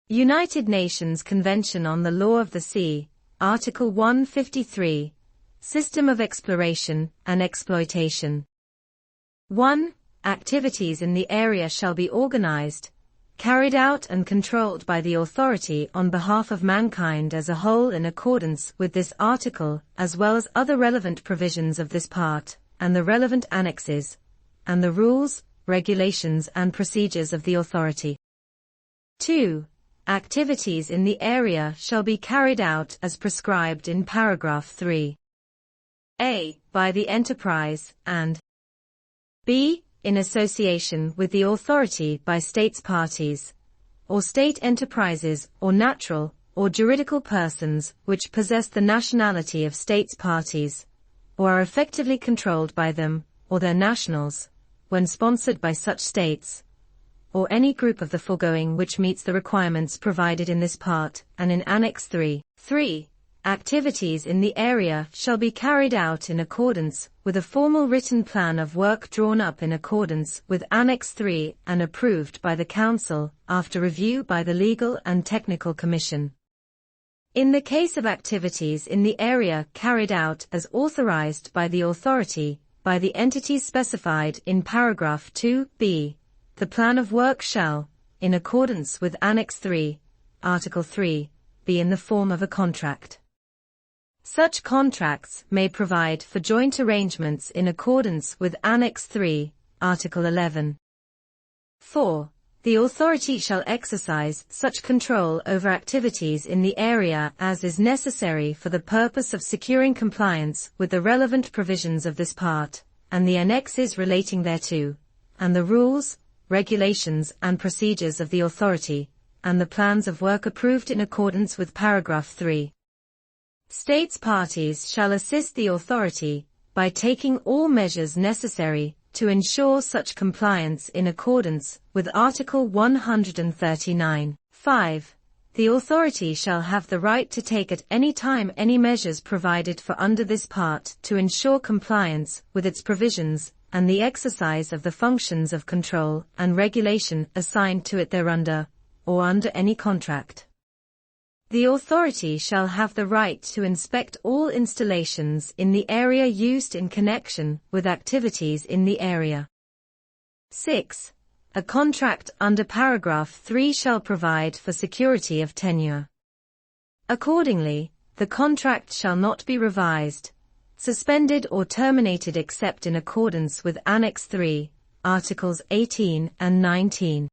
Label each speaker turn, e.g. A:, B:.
A: United Nations Convention on the Law of the Sea, Article 153, System of Exploration and Exploitation. 1. Activities in the area shall be organized, carried out and controlled by the authority on behalf of mankind as a whole in accordance with this article, as well as other relevant provisions of this part, and the relevant annexes, and the rules, regulations and procedures of the authority. 2. Activities in the area shall be carried out as prescribed in paragraph 3. A. By the enterprise, and B. In association with the authority by states parties, or state enterprises or natural or juridical persons which possess the nationality of states parties, or are effectively controlled by them, or their nationals, when sponsored by such states, or any group of the foregoing which meets the requirements provided in this part and in Annex III. 3. Activities in the area shall be carried out in accordance with a formal written plan of work drawn up in accordance with Annex III and approved by the Council after review by the Legal and Technical Commission. In the case of activities in the area carried out as authorized by the authority, by the entities specified in paragraph 2b, the plan of work shall, in accordance with Annex III, Article 3, be in the form of a contract. Such contracts may provide for joint arrangements in accordance with Annex III, Article 11. 4. The authority shall exercise such control over activities in the area as is necessary for the purpose of securing compliance with the relevant provisions of this part, and the annexes relating thereto, and the rules, regulations and procedures of the authority, and the plans of work approved in accordance with paragraph 3. States parties shall assist the authority by taking all measures necessary to ensure such compliance in accordance with Article 139. 5. The authority shall have the right to take at any time any measures provided for under this part to ensure compliance with its provisions and the exercise of the functions of control and regulation assigned to it thereunder, or under any contract. The authority shall have the right to inspect all installations in the area used in connection with activities in the area. 6. A contract under paragraph 3 shall provide for security of tenure. Accordingly, the contract shall not be revised, suspended or terminated except in accordance with Annex III, Articles 18 and 19.